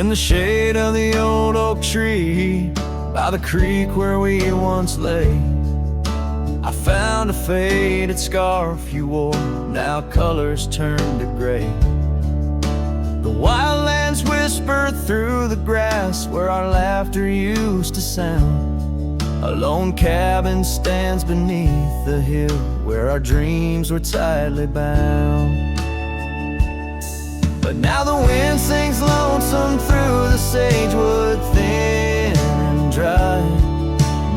in the shade of the old oak tree, by the creek where we once lay. I found a faded scarf you wore, now colors turned to gray. The wildlands whisper through the grass where our laughter used to sound. A lone cabin stands beneath the hill where our dreams were tightly bound. But now the wind sings lonesome through the sagewood, thin and dry.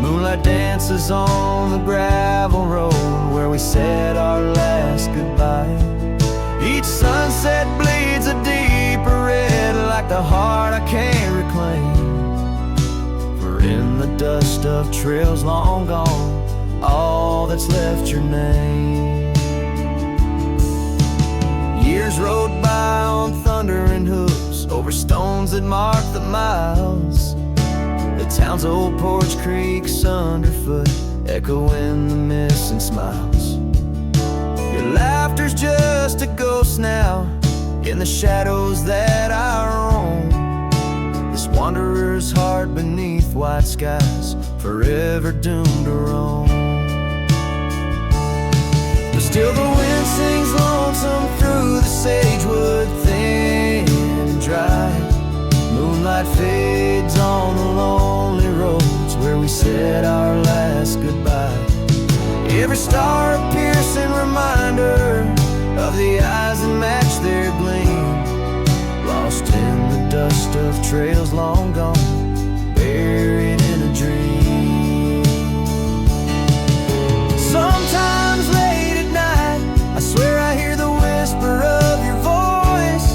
Moonlight dances on the gravel road where we said our last goodbye. Each sunset bleeds a deeper red, like the heart I can't reclaim. For in the dust of trails long gone, all that's left your name. Years rode by on thundering hooves, over stones that mark the miles. The town's old porch creaks underfoot, echoing the missing smiles. Your laughter's just a ghost now, in the shadows that I roam. This wanderer's heart beneath white skies, forever doomed to roam. But still the wind sings lonesome through the sagewood, thin and dry. Moonlight fades on the lonely roads where we said our last goodbye. Every star a piercing reminder of the eyes that match their gleam, lost in the dust of trails long gone, buried in a dream. Sometimes late at night, I swear I hear the whisper of your voice,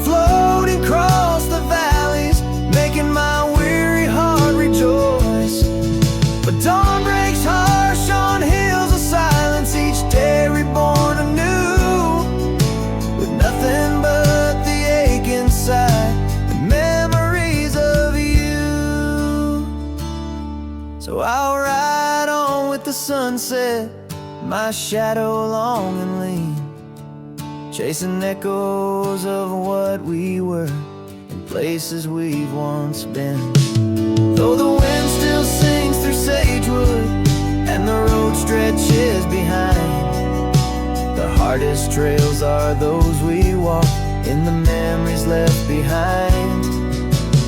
floating across the valleys, making my weary heart rejoice. But dawn breaks harsh on hills of silence, each day reborn anew, with nothing but the ache inside and memories of you. So I'll ride on with the sunset, my shadow long and lean, chasing echoes of what we were and places we've once been. Though the wind still sings through sagewood and the road stretches behind, the hardest trails are those we walk in the memories left behind.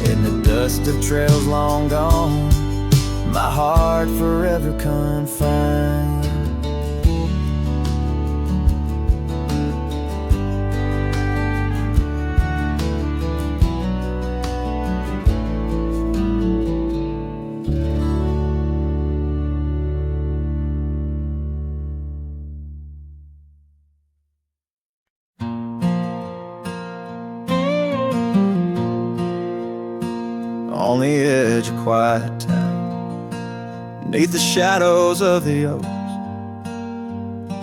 In the dust of trails long gone, my heart forever confined. On the edge of quiet town, beneath the shadows of the oaks,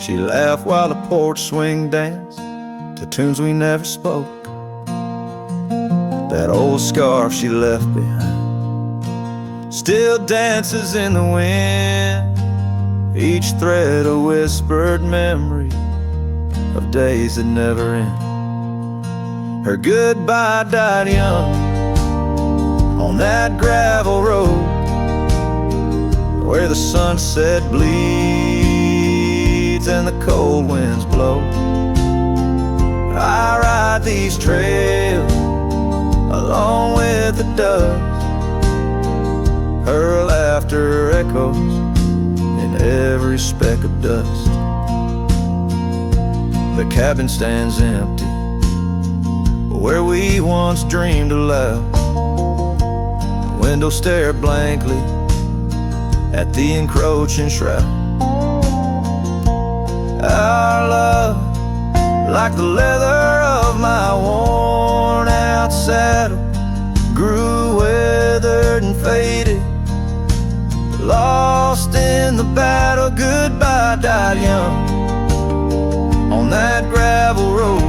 she laughed while the porch swing danced to tunes we never spoke. That old scarf she left behind still dances in the wind, each thread a whispered memory of days that never end. Her goodbye died young on that gravel road where the sunset bleeds and the cold winds blow. I ride these trails along with the dust, her laughter echoes in every speck of dust. The cabin stands empty where we once dreamed aloud. Windows stare blankly at the encroaching shroud. Our love, like the leather of my worn out saddle, grew weathered and faded, lost in the battle. Goodbye died young on that gravel road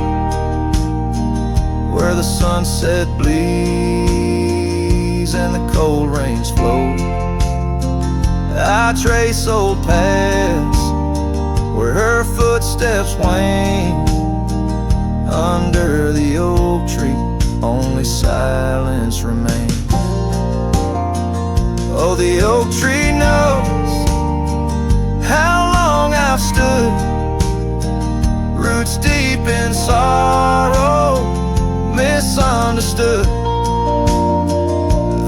where the sunset bleeds and the cold rains flow. I trace old paths where her footsteps wane under the oak tree only silence remains. Oh, the oak tree knows how long I've stood, roots deep in sorrow, misunderstood.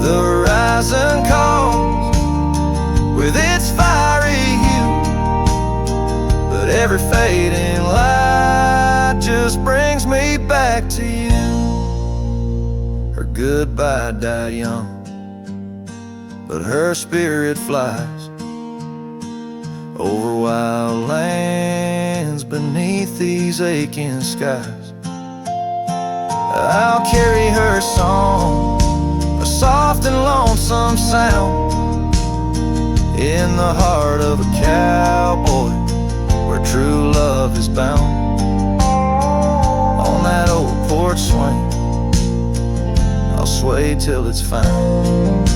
The horizon calls with its fiery hue, but every fading light just brings me back to you. Her goodbye died young, but her spirit flies over wild lands beneath these aching skies. I'll carry her song, a soft and lonesome sound, in the heart of a cowboy where true love is bound. On that old porch swing, I'll sway till it's found.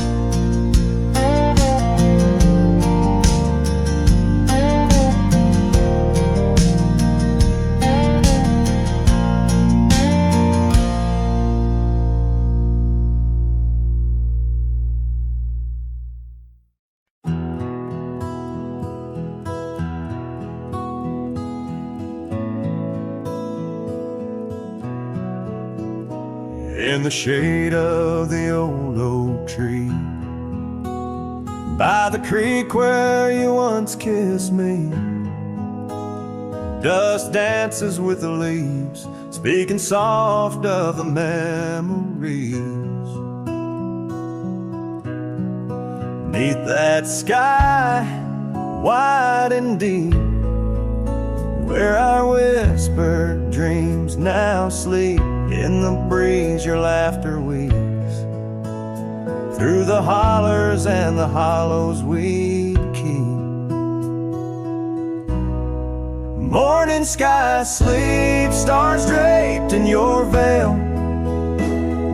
In the shade of the old oak tree, by the creek where you once kissed me, dust dances with the leaves, speaking soft of the memories. Neath that sky, wide and deep, where our whispered dreams now sleep, in the breeze your laughter weaves, through the hollers and the hollows we'd keep. Morning sky sleep, stars draped in your veil,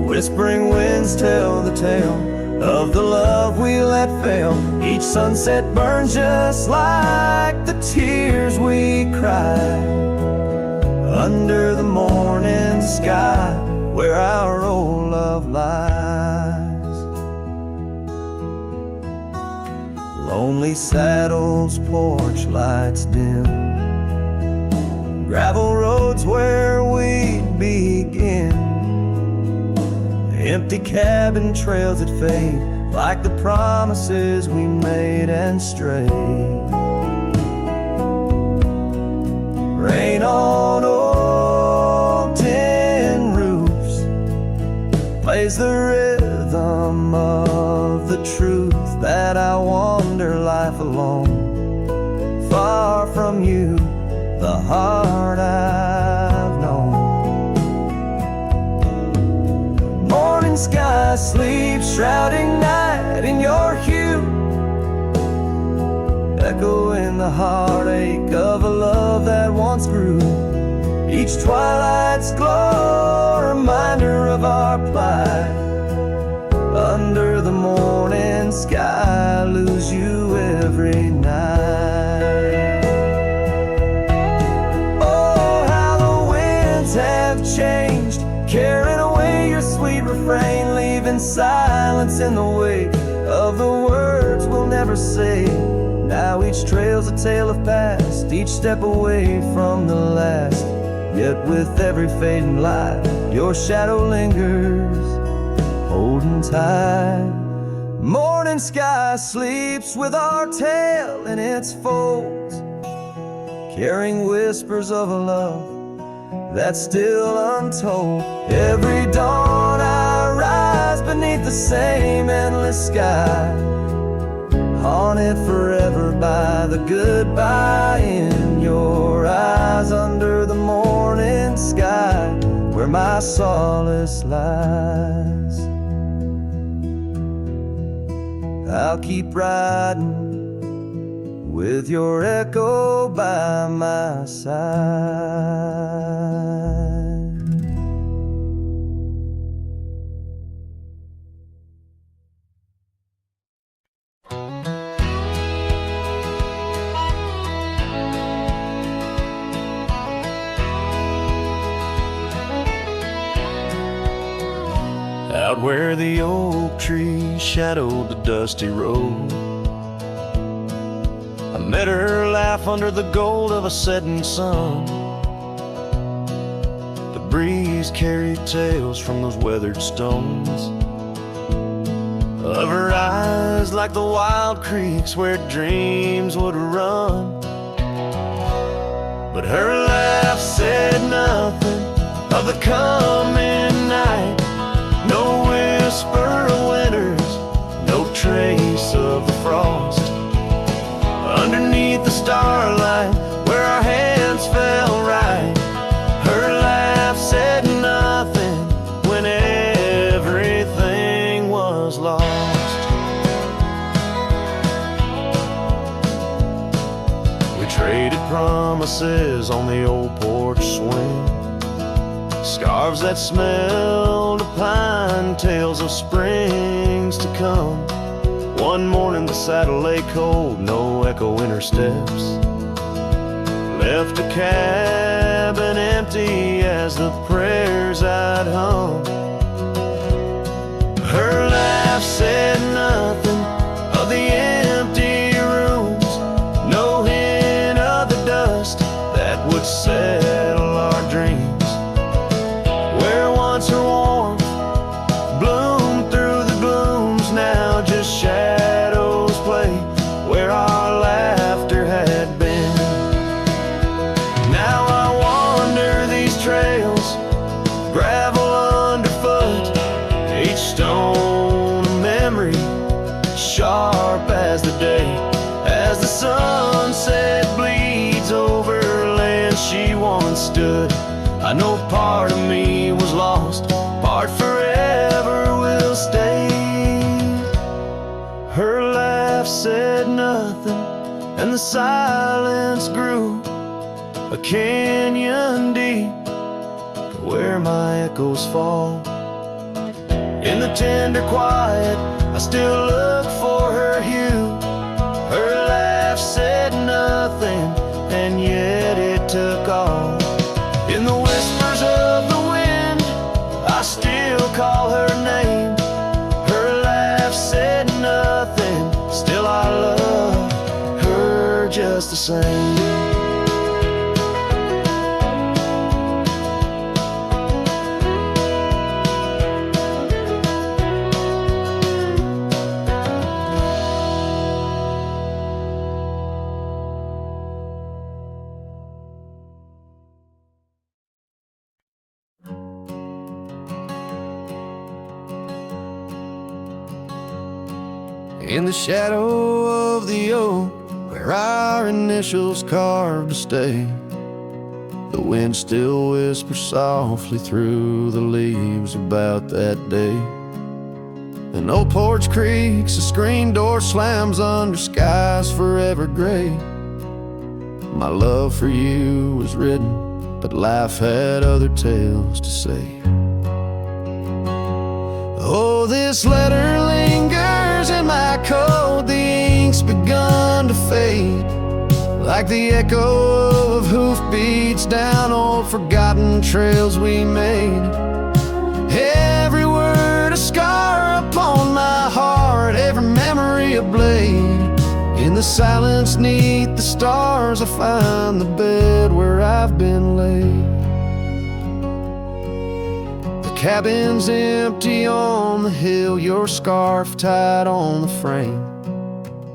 whispering winds tell the tale of the love we let fail. Each sunset burns just like the tears we cried under the morning sky where our old love lies. Lonely saddles, porch lights dim, gravel roads where we'd begin, empty cabin trails that fade like the promises we made and strayed. Rain on old tin roofs plays the rhythm of the truth that I wander life alone, far from you, the heart I've known. Morning sky sleeps, shrouding night in your hue, echoing the heartache of a love that once grew. Each twilight's glow, a reminder of our plight. Under the morning sky, I lose you every night. Oh, how the winds have changed, carrying away your sweet refrain, leaving silence in the wake of the words we'll never say. Now each trail's a tale of past, each step away from the last. Yet with every fading light, your shadow lingers, holding tight. Morning sky sleeps with our tale in its folds, carrying whispers of a love that's still untold. Every dawn I rise beneath the same endless sky, haunted forever by the goodbye in your eyes. Under the morning sky where my solace lies, I'll keep riding with your echo by my side. out where the oak tree shadowed the dusty road. I met her laugh under the gold of a setting sun. The breeze carried tales from those weathered stones, of her eyes like the wild creeks where dreams would run. But her laugh said nothing of the coming night. No whisper of winters, no trace of the frost. Underneath the starlight where our hands fell right, her laugh said nothing when everything was lost. We traded promises on the old porch swing, scarves that smelled of pine, tales of springs to come. One morning the saddle lay cold, no echo in her steps, left a cabin empty as the prayers I'd hung. Her laugh said nothing of the empty rooms, no hint of the dust that would settle our dreams. Where once her warmth bloomed through the glooms, now just shadows play where our laughter had been. Now I wander these trails, gravel underfoot, each stone a memory, sharp as the day. As the sunset bleeds over land she once stood, I know part of me was lost, part forever will stay. Her laugh said nothing, and the silence grew a canyon deep where my echoes fall. In the tender quiet, I still look for her hue. Her laugh said nothing, and yet it took all. In the whispers of the wind, I still call her name. Her laugh said nothing, still I love her just the same. In the shadow of the oak, where our initials carved to stay, the wind still whispers softly through the leaves about that day. An old porch creaks, a screen door slams under skies forever gray. My love for you was written, but life had other tales to say. Oh, this letter lingers in my coat, the ink's begun to fade, like the echo of hoofbeats down old forgotten trails we made. Every word a scar upon my heart, every memory a blade. In the silence neath the stars I find the bed where I've been laid. The cabin's empty on the hill, your scarf tied on the frame.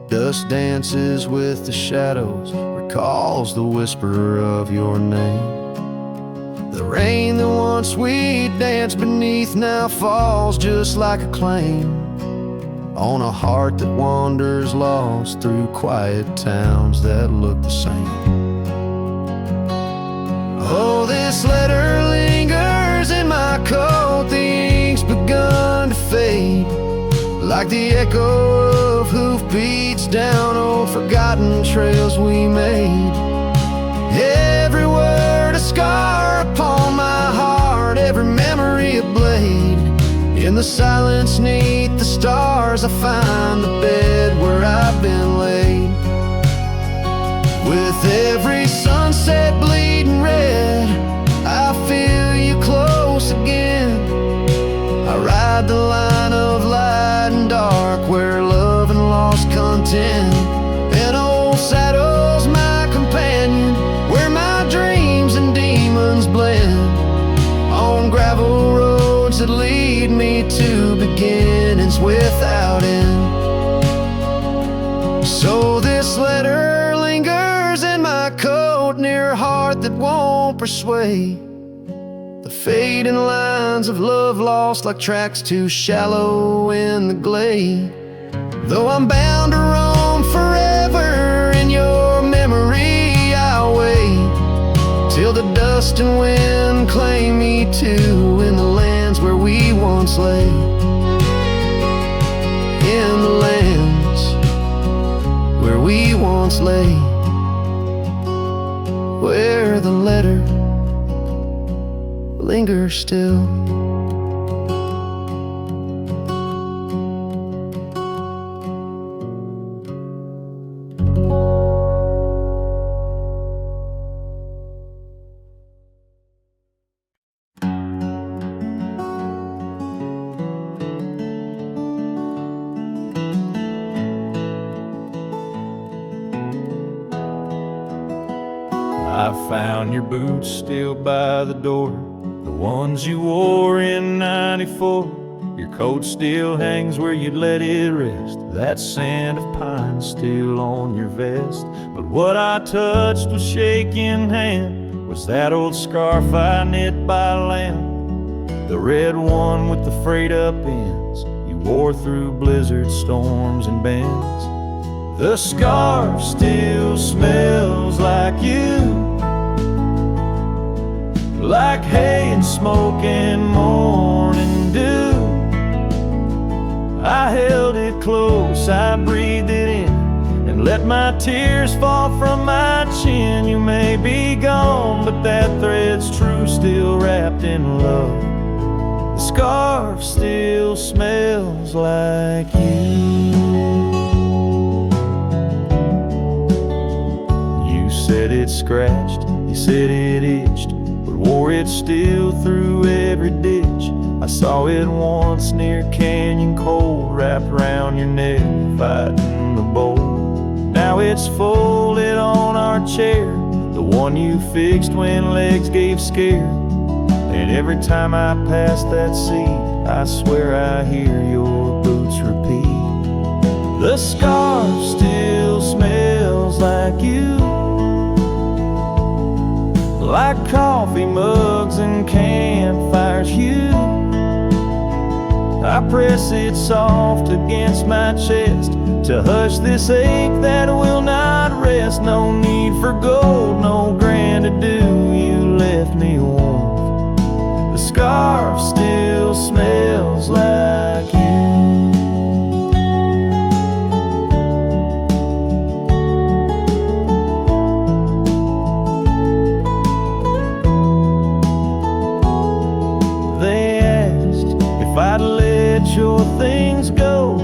Dust dances with the shadows, recalls the whisper of your name. The rain that once we danced beneath now falls just like a claim on a heart that wanders lost through quiet towns that look the same. Oh, this letter lingers in my coat, the ink's begun to fade, like the echo of hoofbeats down old forgotten trails we made. Every word a scar upon my heart, every memory a blade. In the silence neath the stars I find the bed where I've been laid. With every sunset bleeding red, I feel you close again. I ride ride the line of light and dark, where love and lost content. An old saddle's my companion, where my dreams and demons blend. On gravel roads that lead me to beginnings without end. So this letter lingers in my coat, near a heart that won't persuade. The fading lines of love lost like tracks too shallow in the glade. Though I'm bound to roam forever in your memory, I'll wait till the dust and wind claim me too, in the lands where we once lay. In the lands where we once lay, where the letter lingers still. I found your boots still by the door, the ones you wore in '94. Your coat still hangs where you let it rest, that scent of pine still on your vest. But what I touched with shaking hand was that old scarf I knit by lamb, the red one with the frayed up ends you wore through blizzard storms and bends. The scarf still smells like you, like hay and smoke and morning dew. I held it close, I breathed it in, and let my tears fall from my chin. You may be gone, but that thread's true, still wrapped in love. The scarf still smells like you. You said it scratched, you said it itched, but wore it still through every ditch. I saw it once near Canyon Cold, wrapped around your neck, fighting the bolt. Now it's folded on our chair, the one you fixed when legs gave scare. And every time I pass that seat, I swear I hear your boots repeat. The scarf still smells like you, like coffee mugs and campfires hue. I press it soft against my chest to hush this ache that will not rest. No need for gold, no grand ado, you left me warm. The scarf still smells like you. If I'd let your things go,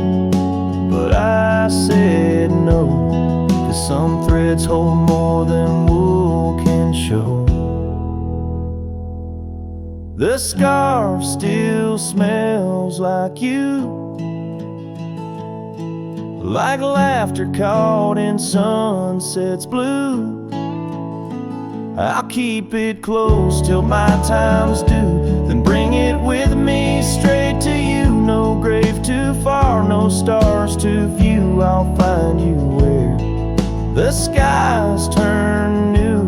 but I said no, 'cause some threads hold more than wool can show. The scarf still smells like you, like laughter caught in sunset's blue. I'll keep it close till my time's due, then bring it with me straight to you. No grave too far, no stars to view. I'll find you where the skies turn new,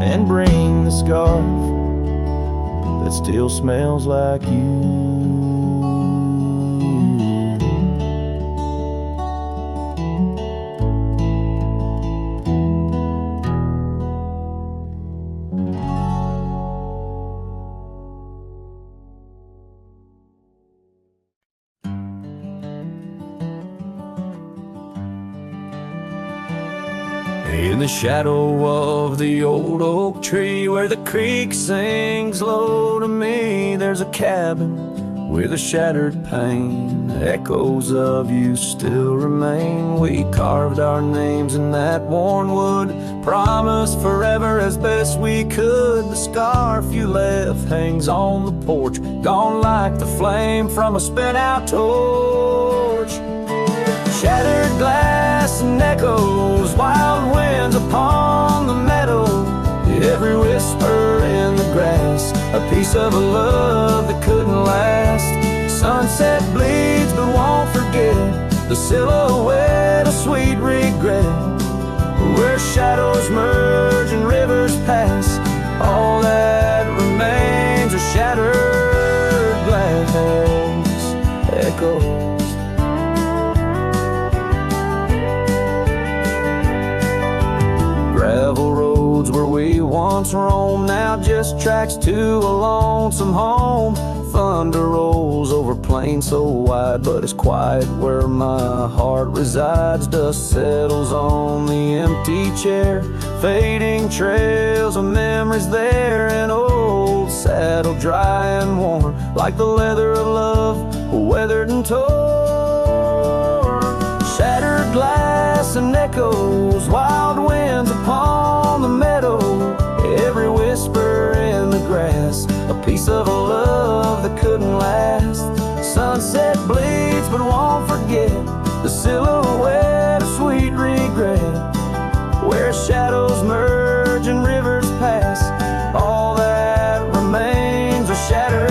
and bring the scarf that still smells like you. In the shadow of the old oak tree, where the creek sings low to me, there's a cabin with a shattered pane. Echoes of you still remain. We carved our names in that worn wood, promised forever as best we could. The scarf you left hangs on the porch, gone like the flame from a spent-out torch. Shattered glass and echoes, wild winds upon the meadow, every whisper in the grass, a piece of a love that couldn't last. Sunset bleeds but won't forget, the silhouette of sweet regret, where shadows merge and rivers pass. All that remains are shattered glass echoes. Gravel roads where we once roamed, now just tracks to a lonesome home. Thunder rolls over plains so wide, but it's quiet where my heart resides. Dust settles on the empty chair, fading trails of memories there. An old saddle dry and worn, like the leather of love, weathered and torn. Shattered glass and echoes, wild winds upon the meadow, every whisper in the grass, a piece of a love that couldn't last. Sunset bleeds but won't forget, the silhouette of sweet regret, where shadows merge and rivers pass. All that remains are shattered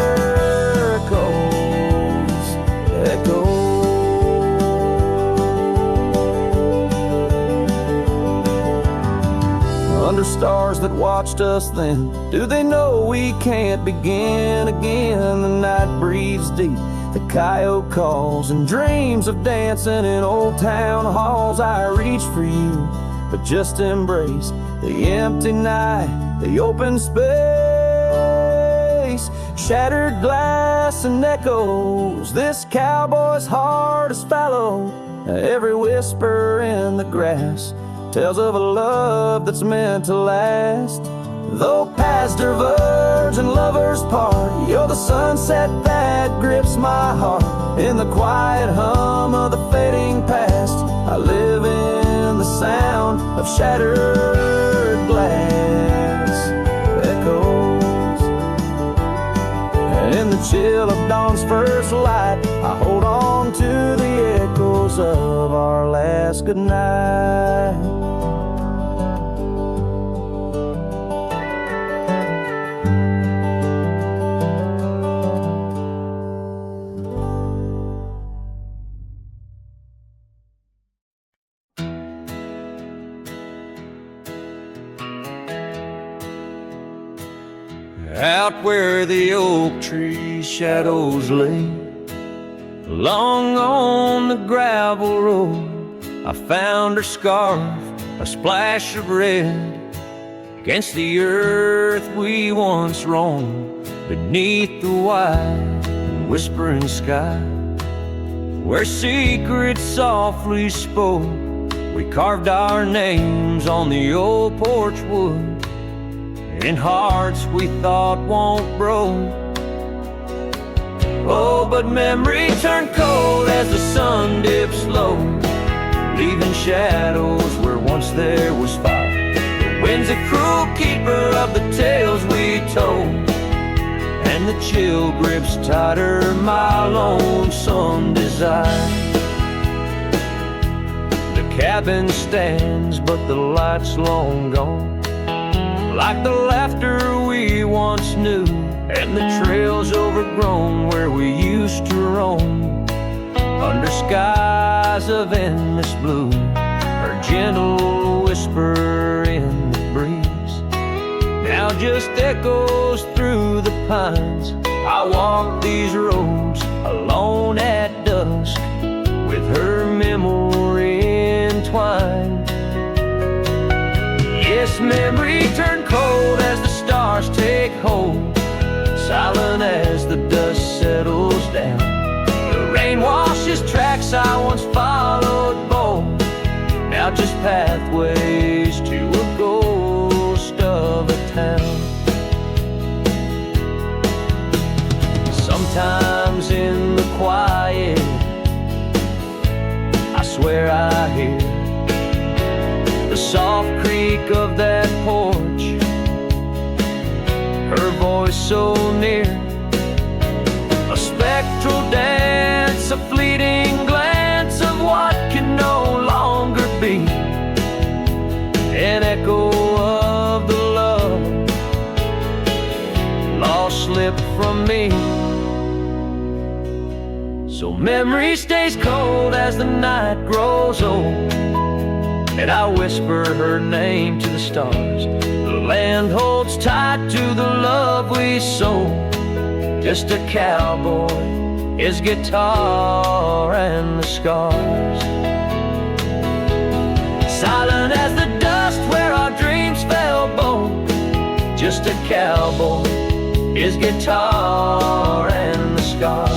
echoes. Under stars that watched us then, do they know we can't begin again? The night breathes deep, the coyote calls, and dreams of dancing in old town halls. I reach for you, but just embrace the empty night, the open space. Shattered glass and echoes, this cowboy's heart is fallow. Every whisper in the grass tells of a love that's meant to last. Though paths diverge and lovers part, you're the sunset that grips my heart. In the quiet hum of the fading past, I live in the sound of shattered glass echoes. And in the chill of dawn's first light, I hold on to the echoes of our last goodnight. Out where the oak tree shadows lay, along on the gravel road, I found her scarf, a splash of red, against the earth we once roamed, beneath the wide and whispering sky, where secrets softly spoke. We carved our names on the old porch wood, in hearts we thought won't broke. Oh, but memory turned cold as the sun dips low, leaving shadows where once there was fire. The wind's a cruel keeper of the tales we told, and the chill grips tighter my lonesome desire. The cabin stands, but the light's long gone, like the laughter we once knew, and the trails overgrown where we used to roam, under skies of endless blue. Her gentle whisper in the breeze now just echoes through the pines. I walk these roads alone at dusk, with her memory entwined. Yes, memory turned cold as the stars take hold, silent as the dust settles down. The rain washes tracks I once followed bold, now just pathways to a ghost of a town. Sometimes times in the quiet, I swear I hear the soft creak of that porch, her voice so near. A spectral dance, a fleeting glance of what can no longer be, an echo of the love lost slip from me. So memory stays cold as the night grows old, and I whisper her name to the stars. The land holds tight to the love we sold. Just a cowboy, his guitar and the scars. Silent as the dust where our dreams fell bold. Just a cowboy, his guitar and the scars.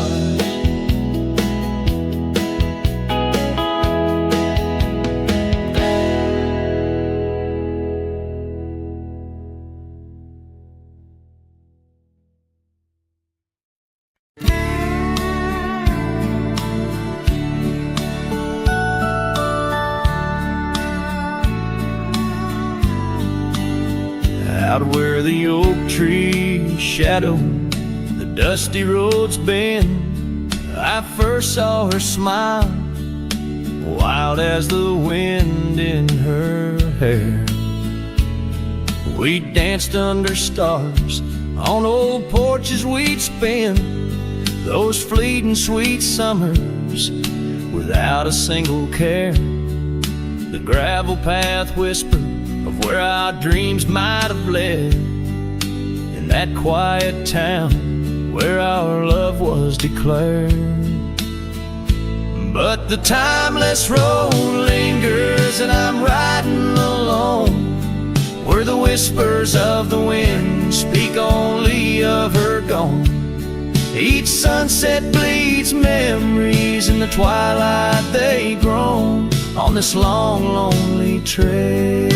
Out where the oak tree shadow the dusty roads bend, I first saw her smile, wild as the wind in her hair. We danced under stars, on old porches we'd spend those fleeting sweet summers without a single care. The gravel path whispered of where our dreams might have led, in that quiet town where our love was declared. But the timeless road lingers, and I'm riding alone, where the whispers of the wind speak only of her gone. Each sunset bleeds memories, in the twilight they groan on this long, lonely trail,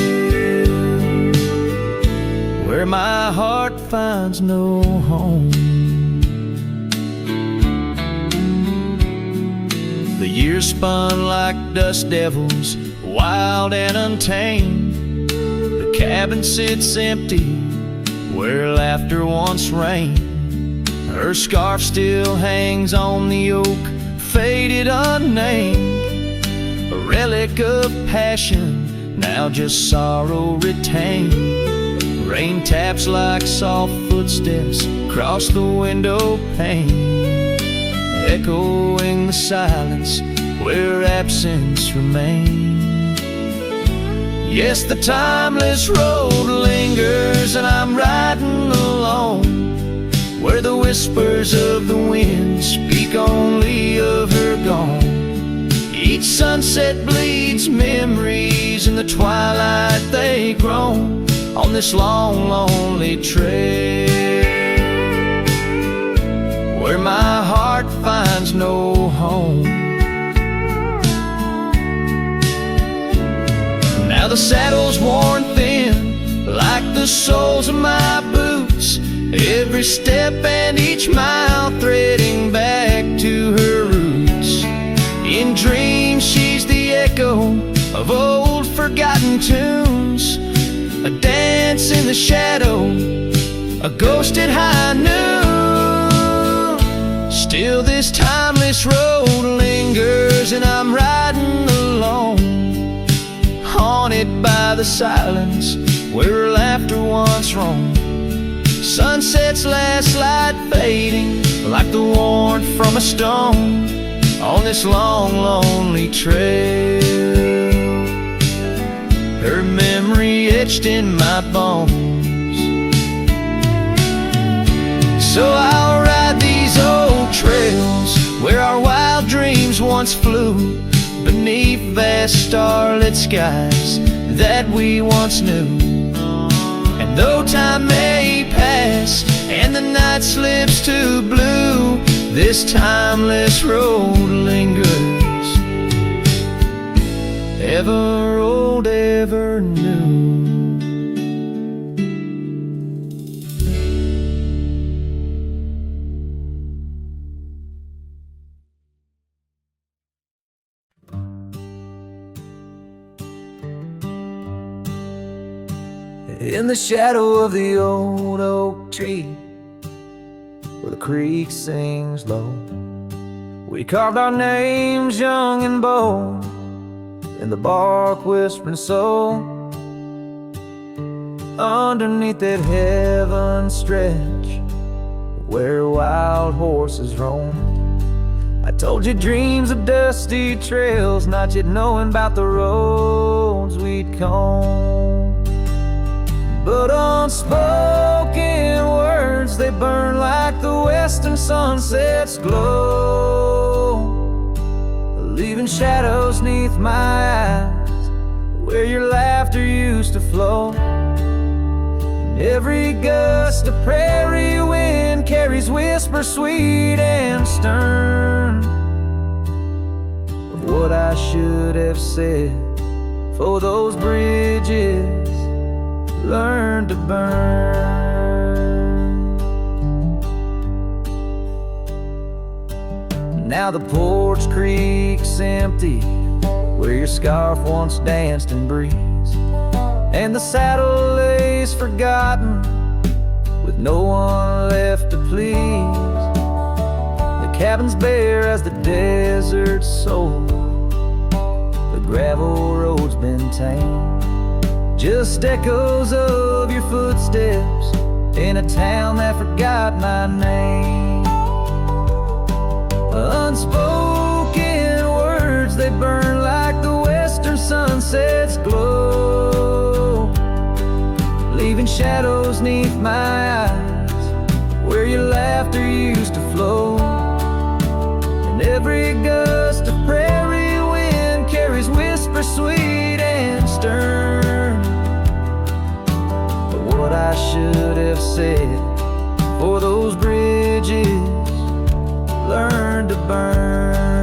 where my heart finds no home. The years spun like dust devils, wild and untamed. The cabin sits empty, where laughter once reigned. Her scarf still hangs on the oak, faded unnamed, a relic of passion, now just sorrow retained. Rain taps like soft footsteps across the window pane, echoing the silence where absence remains. Yes, the timeless road lingers, and I'm riding alone, where the whispers of the wind speak only of her gone. Each sunset bleeds memories, in the twilight they groan on this long, lonely trail, where my heart finds no home. Now the saddle's worn thin, like the soles of my boots, every step and each mile threading back to her roots. In dreams she's the echo of old forgotten tunes, a dance in the shadow, a ghost at high noon. Still this timeless road lingers, and I'm riding alone, haunted by the silence where laughter once roamed. Sunset's last light fading like the warmth from a stone on this long, lonely trail, her memory etched in my bones. So I'll ride these old trails where our wild dreams once flew, beneath vast starlit skies that we once knew. And though time may pass and the night slips to blue, this timeless road lingers, ever old, ever new. in the shadow of the old oak tree, where the creek sings low, we carved our names young and bold in the bark whispering soul. Underneath that heaven stretch where wild horses roam, I told you dreams of dusty trails, not yet knowing about the roads we'd comb. But unspoken words, they burn like the western sunset's glow, leaving shadows neath my eyes where your laughter used to flow. And every gust of prairie wind carries whispers sweet and stern of what I should have said, for those bridges learned to burn. Now the porch creek's empty where your scarf once danced in breeze, and the saddle lays forgotten with no one left to please. The cabin's bare as the desert's sold, the gravel road's been tamed, just echoes of your footsteps in a town that forgot my name. Unspoken words, they burn like the western sunset's glow, leaving shadows neath my eyes where your laughter used to flow. And every gust of prairie wind carries whispers sweet and stern of what I should have said, for those bridges learned to burn.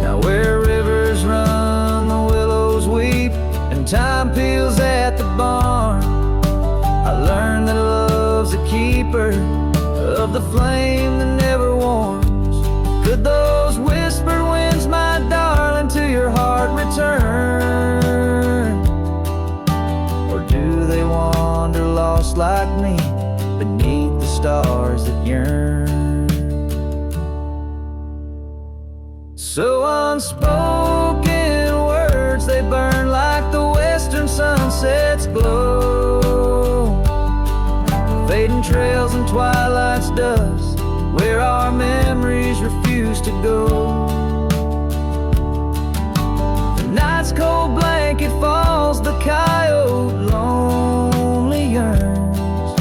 Now where rivers run, the willows weep, and time peels at the barn, I learned that love's a keeper of the flame that never warms. Could those whisper winds, my darling, to your heart return? Or do they wander lost like me beneath the stars that yearn? So unspoken words, they burn like the western sunset's glow, fading trails and twilight's dust where our memories refuse to go. The night's cold blanket falls, the coyote lonely yearns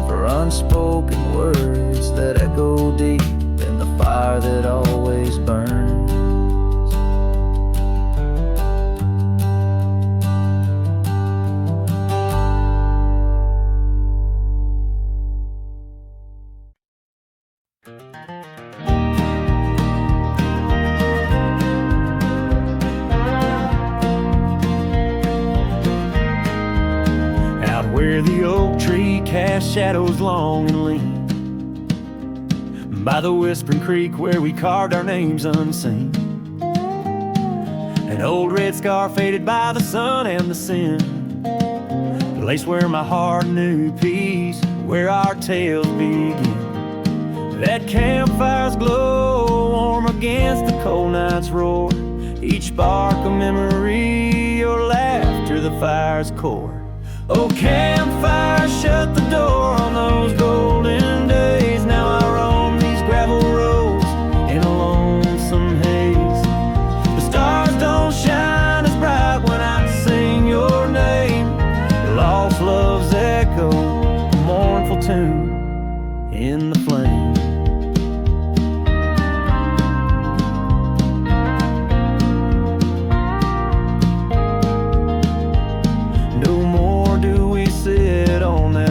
for unspoken words that echo deep in the fire that always burns. Out where the oak tree casts shadows long and lean, by the whispering creek where we carved our names unseen, an old red scar faded by the sun and the sin, the place where my heart knew peace, where our tales begin. That campfire's glow warm against the cold night's roar, each spark a memory, your laughter the fire's core. Oh, campfire, shut the door on those golden days. Now I roam these gravel roads in a lonesome haze. The stars don't shine as bright when I sing your name. Lost love's echo, a mournful tune in the flame.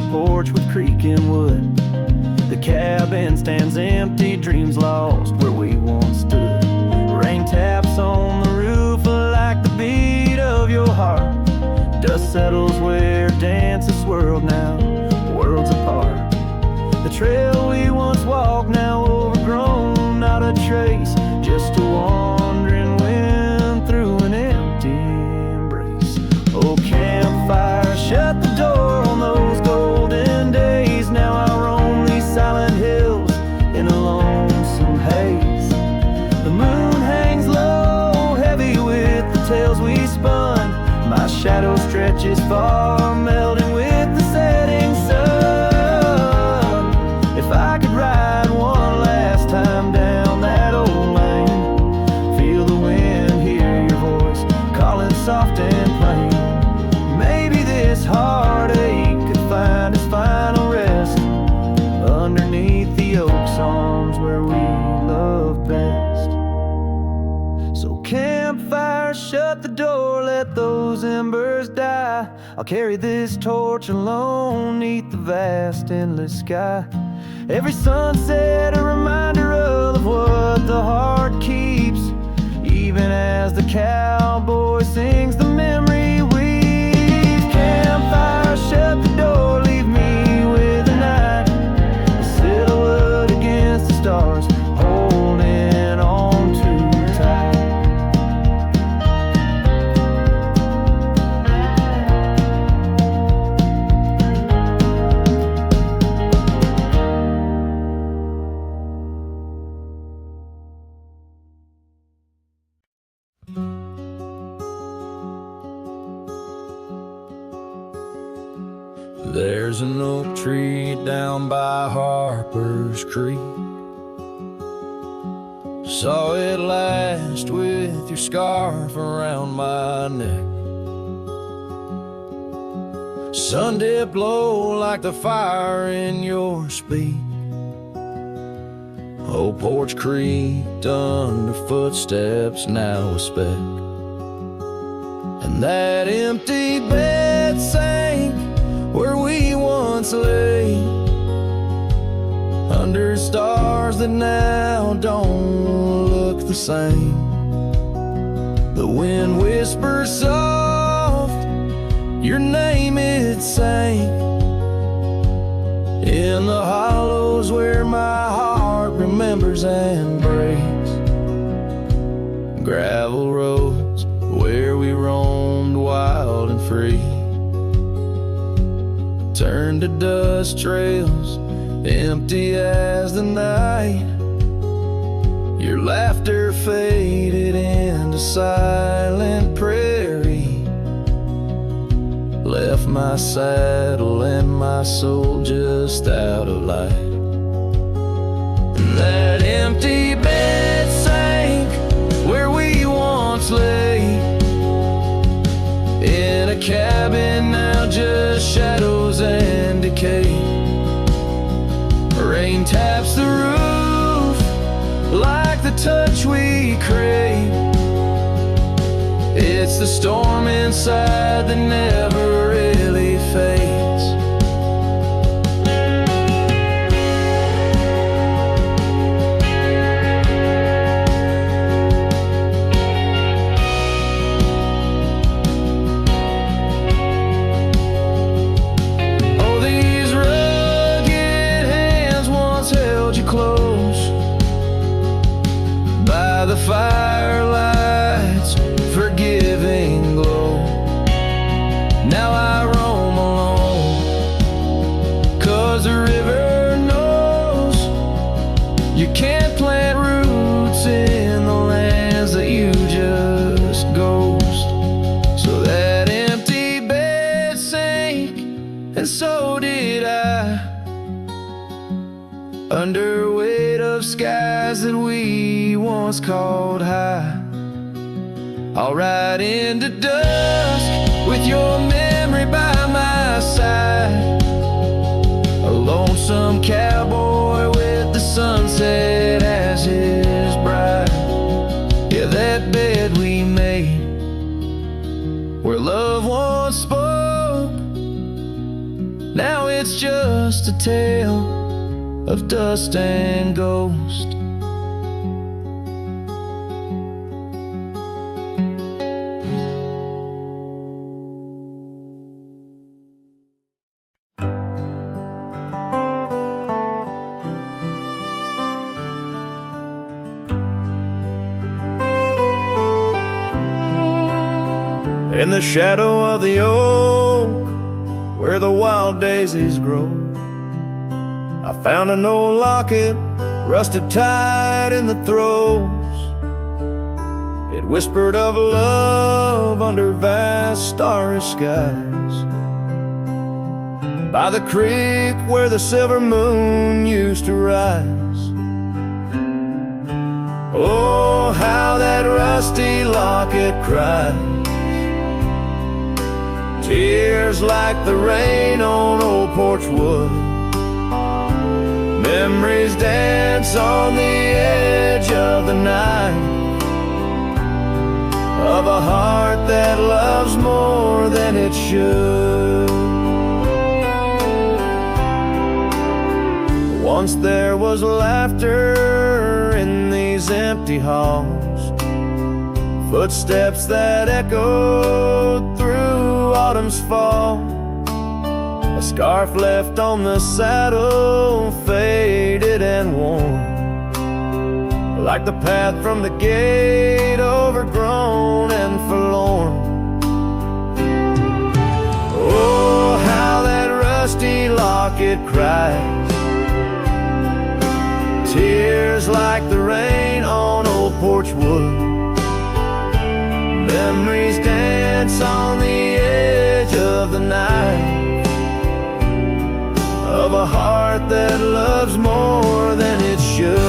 Porch with creaking wood, the cabin stands empty, dreams lost where we once stood. Rain taps on the roof like the beat of your heart. Dust settles where dances swirled, now worlds apart. The trail we walked, now overgrown, not a trace, just a wandering wind pitches far, melting with the setting sun. If I could ride one last time down that old lane, feel the wind, hear your voice calling soft and plain, maybe this heartache could find its final rest underneath the oak's arms where we love best. So campfire, shut the door, let those embers die. I'll carry this torch alone neath the vast endless sky. Every sunset a reminder of what the heart keeps, even as the cowboy sings the memory weaves. Campfire, shut the door, leave me with the night, a silhouette against the stars, holding on too tight. There's an oak tree down by Harper's Creek. Saw it last with your scarf around my neck. Sun did blow like the fire in your speak. Old porch creaked under footsteps now a speck. And that empty bed sank where we once lay, under stars that now don't look the same. The wind whispers soft, your name it sang, in the hollows where my heart remembers and breaks. Gravel roads where we roamed wild and free turned to dust trails, empty as the night. Your laughter faded into silent prairie, left my saddle and my soul just out of light. And that empty bed sank where we once lay, in a cabin now just shadows and decay. Rain taps the roof like the touch we crave. It's the storm inside that never really fades. The firelight's forgiving glow. Now I roam alone, 'cause the river knows you can't plant roots in the lands that you just ghost. So that empty bed sank, and so did I, under weight of skies that we once called high. I'll ride into dusk with your memory by my side, a lonesome cowboy with the sunset as his bride. Yeah, that bed we made where love once spoke, now it's just a tale of dust and ghost. In the shadow of the oak, where the wild daisies grow, I found an old locket, rusted tight in the throes. It whispered of love under vast starry skies, by the creek where the silver moon used to rise. Oh, how that rusty locket cries, tears like the rain on old porch wood. Memories dance on the edge of the night, of a heart that loves more than it should. Once there was laughter in these empty halls, footsteps that echoed through autumn's fall. A scarf left on the saddle, faded and worn, like the path from the gate, overgrown and forlorn. Oh, how that rusty locket cries, tears like the rain on old porch wood. Memories dance on the edge of the night, of a heart that loves more than it should.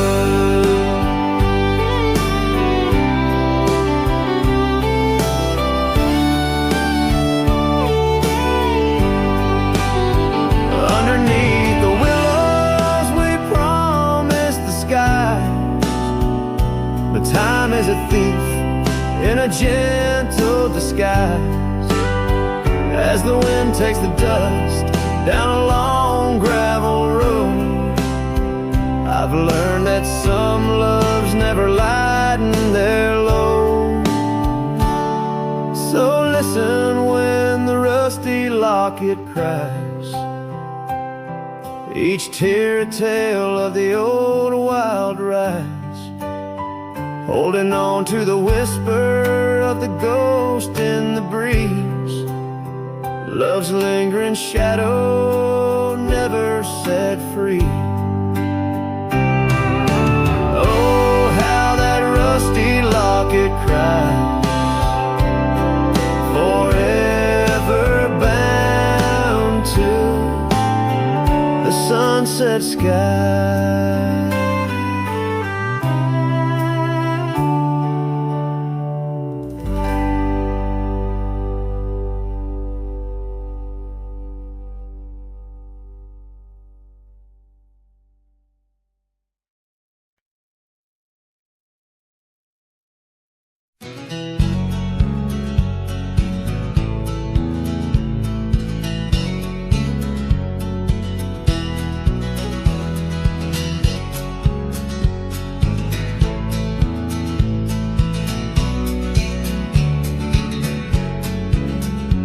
Underneath the willows we promised the skies, but time is a thief in a gentle disguise. As the wind takes the dust down a long gravel road, I've learned that some loves never lighten their load. So listen when the rusty locket cries, each tear a tale of the old wild rise, holding on to the whisper of the ghost in the breeze. Love's lingering shadow never set free. Oh, how that rusty locket cries, forever bound to the sunset sky.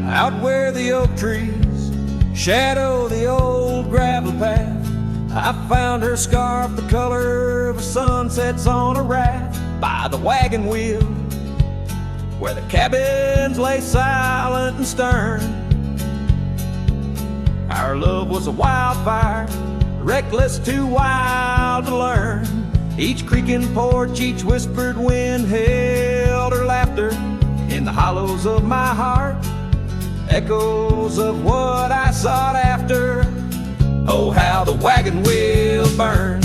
Out where the oak trees shadow the old gravel path, I found her scarf the color of sunsets on a raft, by the wagon wheel where the cabins lay silent and stern. Our love was a wildfire, reckless, too wild to learn. Each creaking porch, each whispered wind held her laughter. In the hollows of my heart, echoes of what I sought after. Oh, how the wagon wheel burned,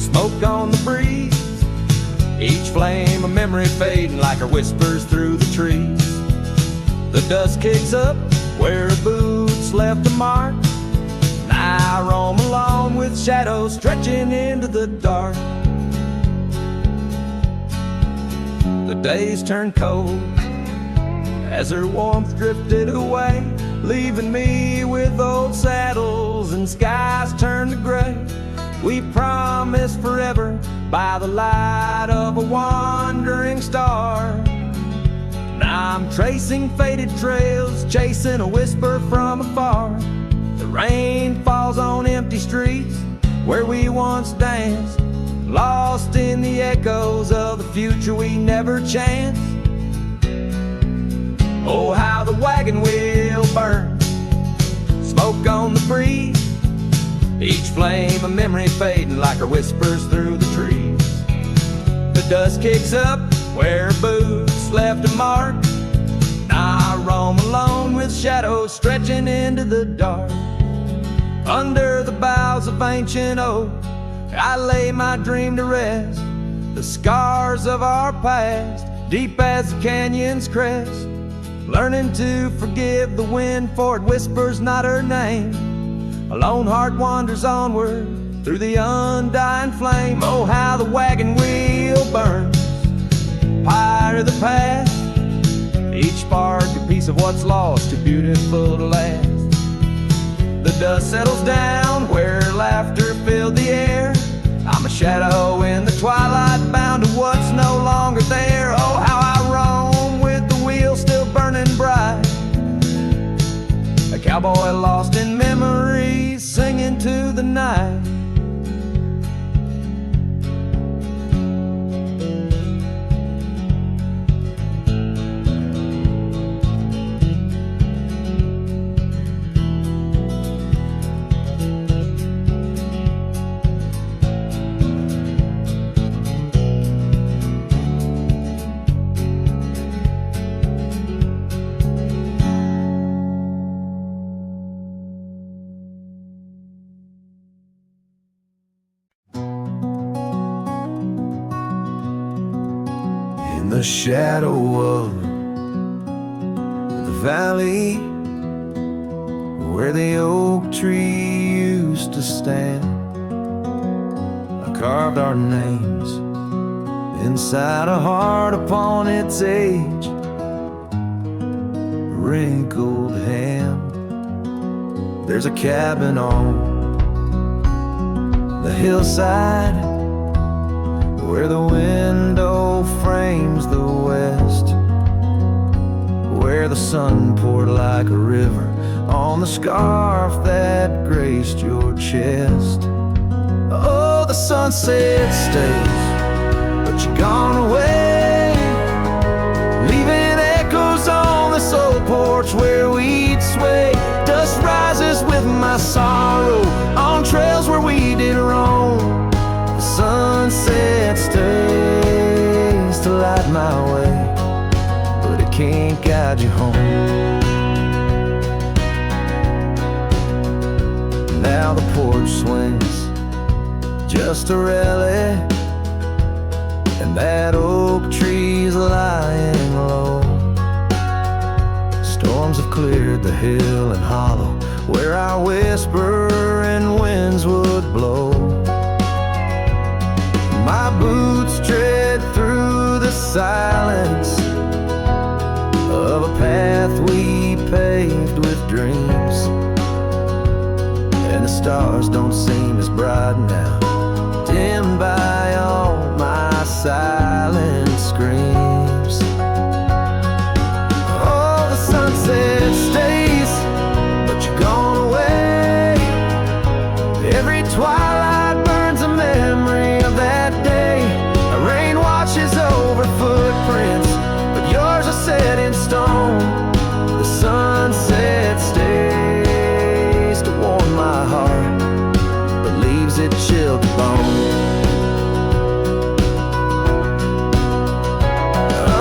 smoke on the breeze, each flame a memory fading like her whispers through the trees. The dust kicks up where her boots left a mark, and I roam along with shadows stretching into the dark. The days turned cold as her warmth drifted away, leaving me with old saddles and skies turned to gray. We promised forever by the light of a wandering star. Now I'm tracing faded trails, chasing a whisper from afar. The rain falls on empty streets where we once danced, lost in the echoes of the future we never chanced. Oh, how the wagon wheel burns, smoke on the breeze, each flame a memory fading like her whispers through the trees. The dust kicks up where boots left a mark. Now I roam alone with shadows stretching into the dark. Under the boughs of ancient oak, I lay my dream to rest. The scars of our past, deep as the canyon's crest. Learning to forgive the wind, for it whispers not her name. A lone heart wanders onward through the undying flame. Oh, how the wagon wheel burns, pyre of the past. Each spark a piece of what's lost, too beautiful to last. The dust settles down where laughter filled the air. I'm a shadow in the twilight, bound to what's no longer there. Oh, how I roam with the wheel still burning bright. A cowboy lost in memories, singing to the night. The shadow of the valley where the oak tree used to stand, I carved our names inside a heart upon its age, wrinkled hand. There's a cabin on the hillside where the window frames the west, where the sun poured like a river on the scarf that graced your chest. Oh, the sunset stays, but you're gone away, leaving echoes on this old porch where we'd sway. Dust rises with my sorrow on trails where we did roam. Sunset stays to light my way, but it can't guide you home. Now the porch swings, just a relic, and that oak tree's lying low. Storms have cleared the hill and hollow where our whispering winds would blow. My boots tread through the silence of a path we paved with dreams, and the stars don't seem as bright now, dimmed by all my silent screams. Oh, the sunset stays, but you're gone away. Every twilight burns a memory of that day. A rain washes over footprints, but yours are set in stone. The sunset stays to warm my heart, but leaves it chilled to bone.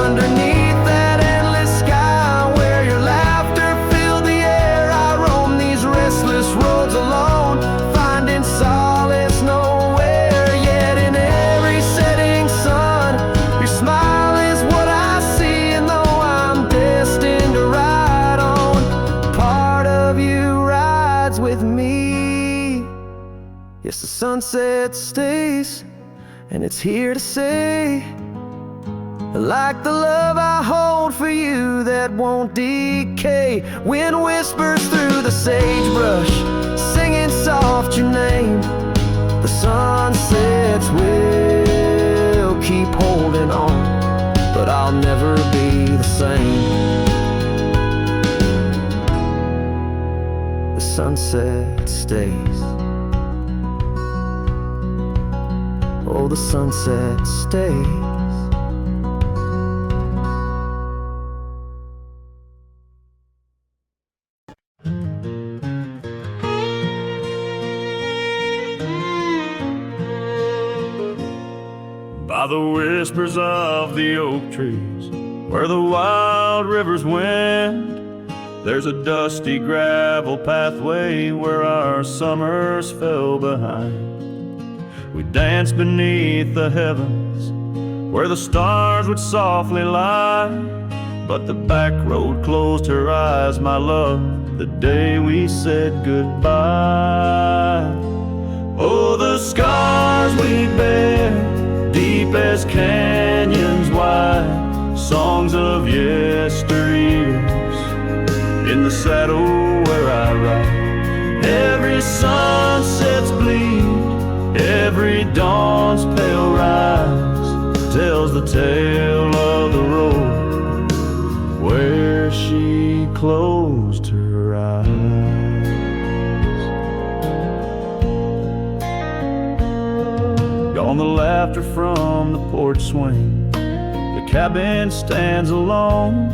Underneath that endless sky where your laughter filled the air, I roam these restless roads alone, finding solace nowhere. Yet in every setting sun, your smile is what I see, and though I'm destined to ride on, part of you rides with me. Yes, the sunset stays, and it's here to say, like the love I hold for you that won't decay. Wind whispers through the sagebrush, singing soft your name. The sunsets will keep holding on, but I'll never be the same. The sunset stays. Oh, the sunset stays. by the whispers of the oak trees, where the wild rivers wend. There's a dusty gravel pathway where our summers fell behind. We danced beneath the heavens where the stars would softly lie, but the back road closed her eyes, my love, the day we said goodbye. Oh, the scars we bear, deep as canyons wide, songs of yesteryears, in the saddle where I ride. Every sunset's bleed, every dawn's pale rise tells the tale of the road where she closed her eyes. Gone the laughter from the porch swing, the cabin stands alone.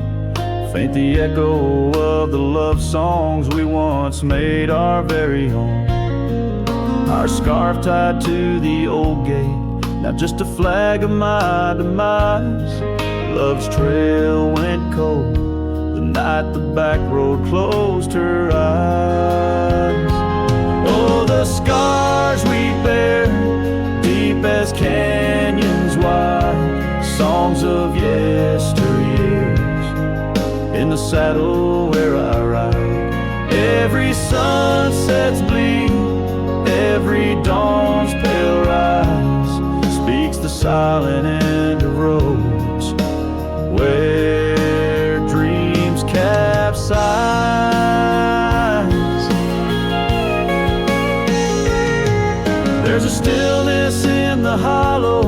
Faint the echo of the love songs we once made our very own. Our scarf tied to the old gate, now just a flag of my demise. Love's trail went cold the night the back road closed her eyes. Oh, the scars we bear, deep as canyons wide, songs of yesteryears, in the saddle where I ride. Every sunset's bleed, every dawn's pale rise speaks the silent end of roads where dreams capsize. There's a stillness in the hollow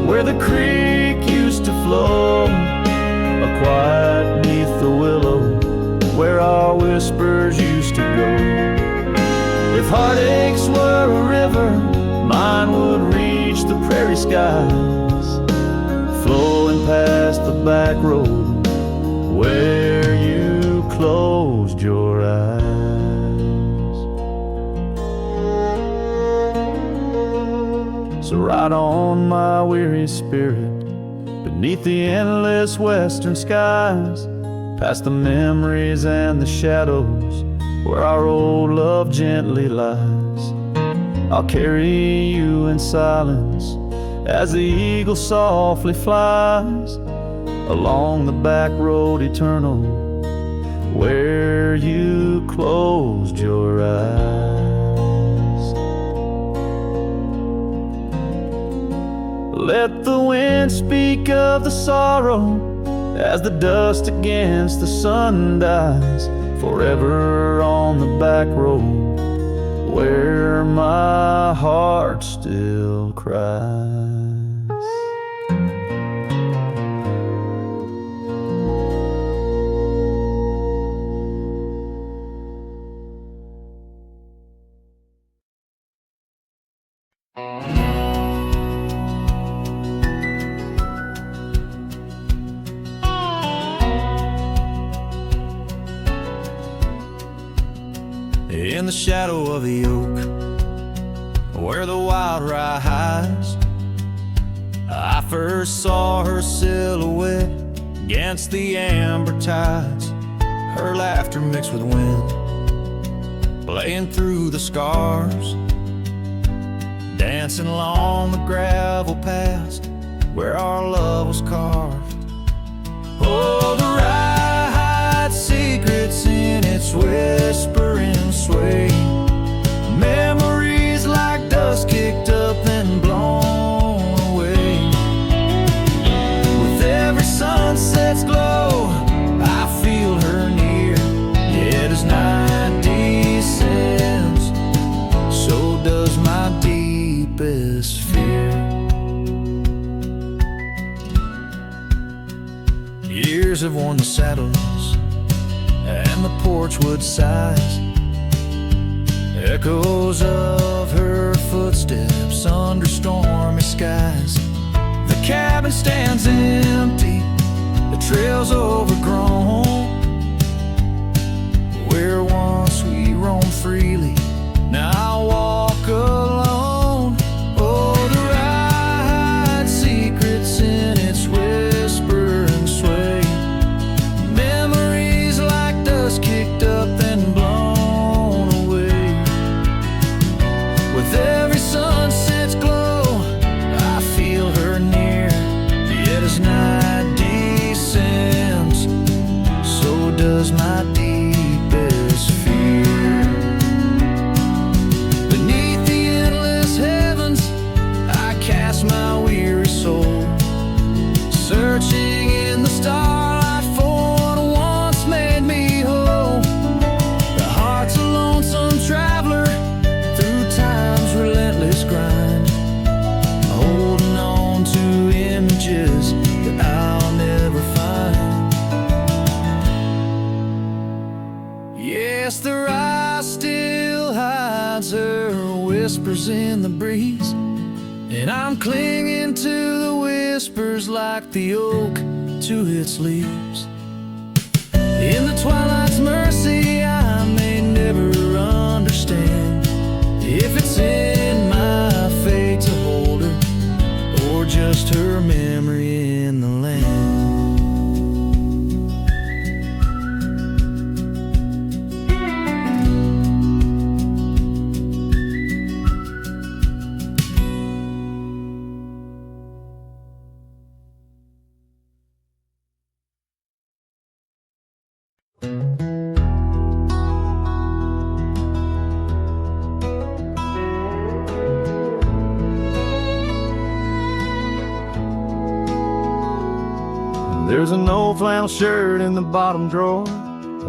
where the creek used to flow, a quiet beneath the willow where our whispers used to go. If heartaches were a river, mine would reach the prairie skies, flowing past the back road where you closed your eyes. So ride on, my weary spirit, beneath the endless western skies, past the memories and the shadows where our old love gently lies. I'll carry you in silence as the eagle softly flies along the back road eternal where you closed your eyes. Let the wind speak of the sorrow as the dust against the sun dies, forever on the back road where my heart still cries. In the shadow of the oak, where the wild rye hides, I first saw her silhouette against the amber tides. Her laughter mixed with wind, playing through the scars, dancing along the gravel paths where our love was carved. Oh, the rye hides secrets in its whispering sway, memories like dust kicked up and blown away. With every sunset's glow, I feel her near, yet as night descends, so does my deepest fear. Years have worn the saddles and the porch wood sighs, echoes of her footsteps under stormy skies. The cabin stands empty, the trail's overgrown, where once we roamed freely, now I walk alone. Oh, the ride every sunset's glow, I feel her near. Yet as night descends, so does my deepest fear. Beneath the endless heavens, I cast my weary soul, searching in the starlight for what once made me whole. The heart's a lonesome traveler through time's relentless grind, holding on to images that I'll never find. Yes, the rise still hides her whispers in the breeze, and I'm clinging to the whispers like the oak to its leaves. In the twilight's mercy, I may never understand if it's in my fate to hold her, or just her memory in the land. There's an old flannel shirt in the bottom drawer,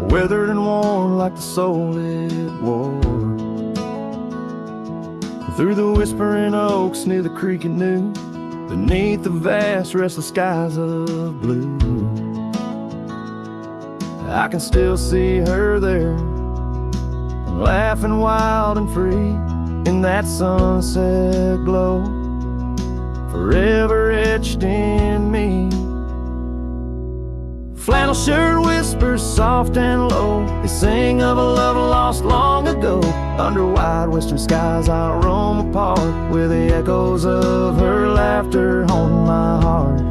weathered and worn like the soul it wore. Through the whispering oaks near the creek it knew, beneath the vast restless skies of blue, I can still see her there, laughing wild and free in that sunset glow, forever etched in me. Flannel shirt whispers soft and low, they sing of a love lost long ago. Under wide western skies I'll roam apart, with the echoes of her laughter haunting my heart.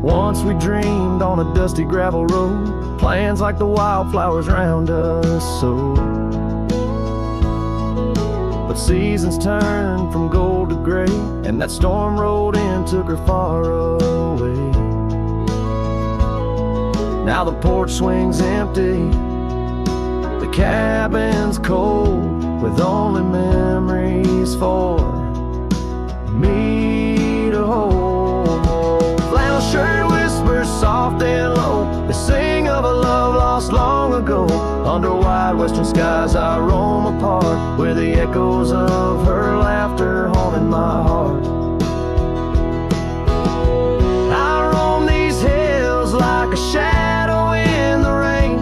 Once we dreamed on a dusty gravel road, plans like the wildflowers round us so. But seasons turned from gold to gray, and that storm rolled in, took her far away. Now the porch swings empty, the cabin's cold, with only memories for me to hold. Flannel shirt whispers soft and low, they sing of a love lost long ago. Under wide western skies I roam apart, where the echoes of her laughter haunted my heart. I roam these hills like a shadow in the rain,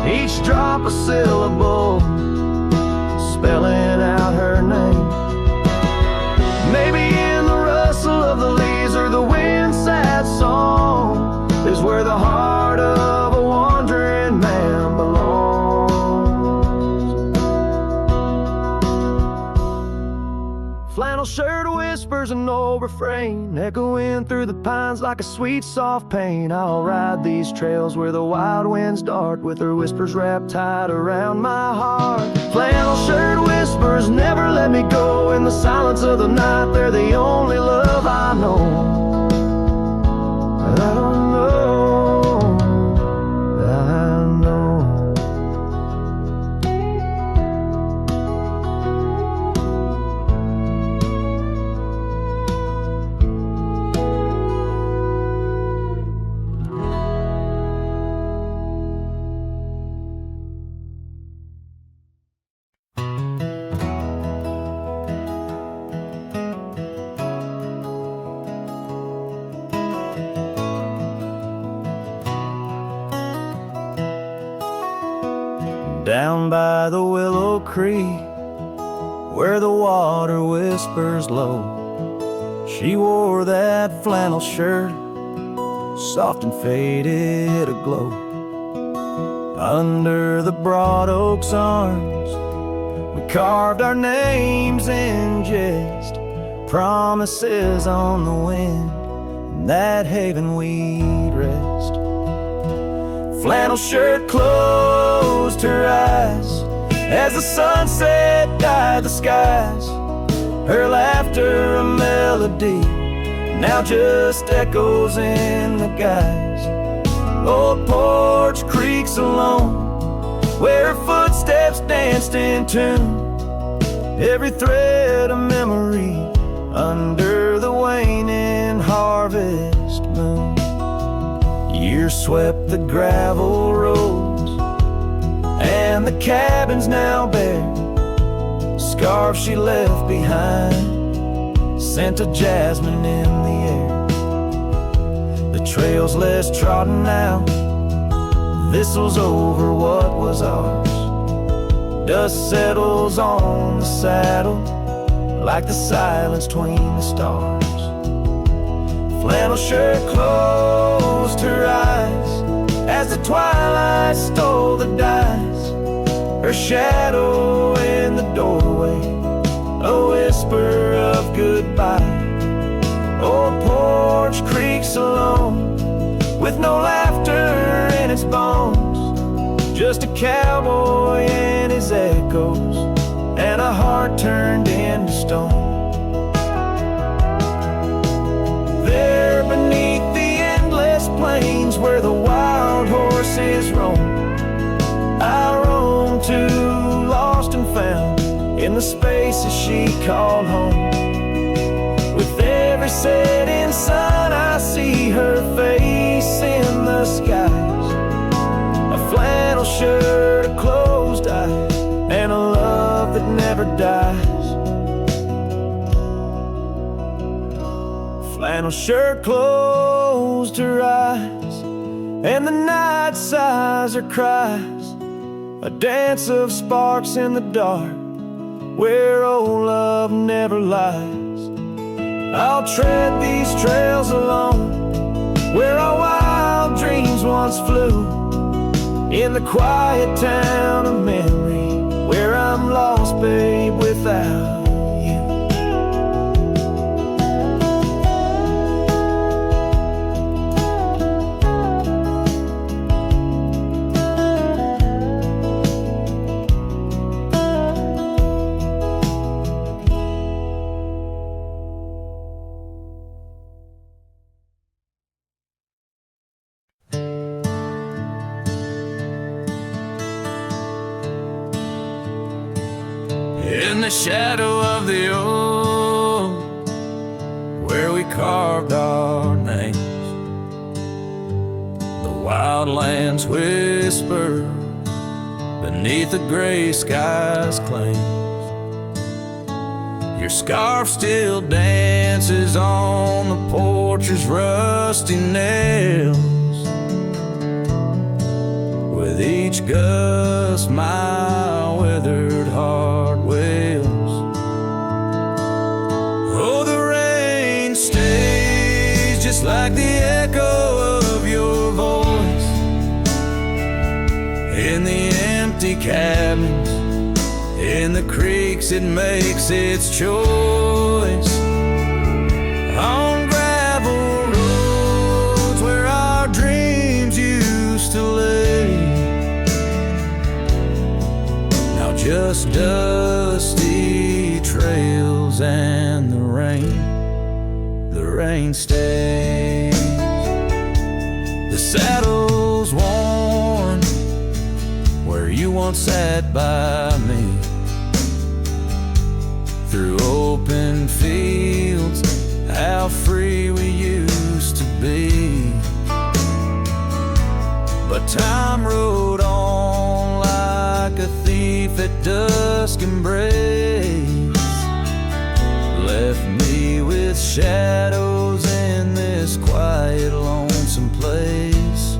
each drop a syllable, spelling out her name. Maybe in the rustle of the leaves or the wind's sad song is where the heart of a wandering man belongs. Flannel shirt whispers an old refrain, echoing through the pines like a sweet soft pain. I'll ride these trails where the wild winds dart, with her whispers wrapped tight around my heart. Flannel shirt whispers never let me go, in the silence of the night they're the only love I know. I don't know, I know. Down by the willow creek, where the water whispers low, she wore that flannel shirt, soft and faded aglow. Under the broad oak's arms, we carved our names in jest, promises on the wind, in that haven we'd rest. Flannel shirt closed her eyes as the sunset dyed the skies. Her laughter a melody now just echoes in the guise. Old porch creaks alone where her footsteps danced in tune. Every thread a memory under the waning harvest moon. Years swept the gravel roads and the cabins now bare. Scarves she left behind, scent of jasmine in the air. The trail's less trodden now, thistles over what was ours. Dust settles on the saddle like the silence between the stars. Flannel shirt closed her eyes as the twilight stole the dice. Her shadow in the doorway, a whisper of goodbye. Old porch creaks alone with no laughter in its bones. Just a cowboy and his echoes and a heart turned into stone. There beneath the endless plains where the wild horses roam, I roam to, lost and found in the spaces she called home. With every setting sun I see her face in the skies. A flannel shirt, a closed eye, and a love that never dies. Flannel shirt closed her eyes, and the night sighs her cries. A dance of sparks in the dark, where old love never lies. I'll tread these trails alone, where our wild dreams once flew. In the quiet town of memory, where I'm lost, babe, without you. In the shadow of the oak, where we carved our names, the wildlands whisper beneath the gray sky's claims. Your scarf still dances on the porch's rusty nails. With each gust my withered heart wails. Oh, the rain stays just like the echo of your voice in the empty cabins, in the creeks it makes its choice. On gravel roads where our dreams used to lay, now just dusty trails and the rain stays. The saddle's worn where you once sat by me, through open fields, how free we used to be. But time rode on like a thief at dusk embrace, left me with shadows in this quiet, lonesome place.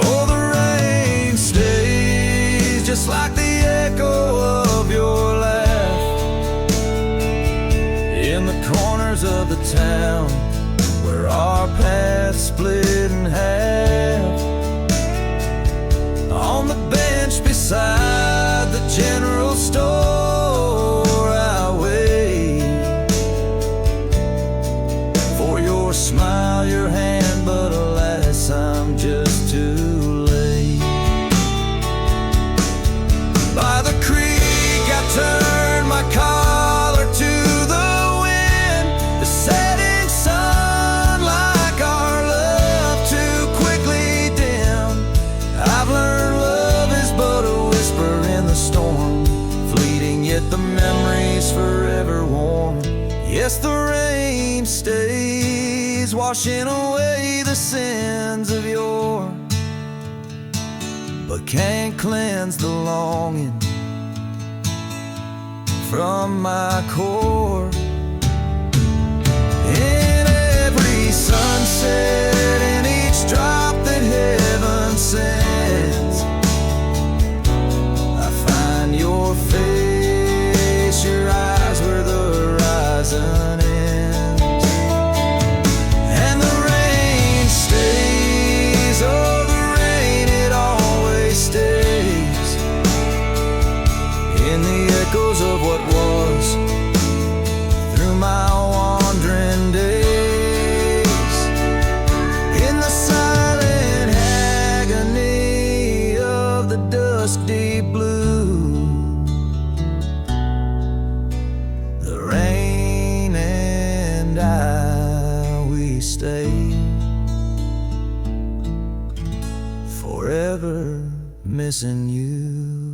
Oh, the rain stays just like the echo of your laugh in the corners of the town where our paths split in half. On the bench beside the general store I wait for your smile, your hand, but alas I'm just the memories forever warm. Yes, the rain stays, washing away the sins of yore, but can't cleanse the longing from my core. In every sunset, in each drop that heaven sends, I find your face, your eyes where the horizon ends. And the rain stays, oh the rain, it always stays, in the echoes of what was, through my wandering days, in the silent agony of the dusty blue. The rain and I, we stay forever missing you.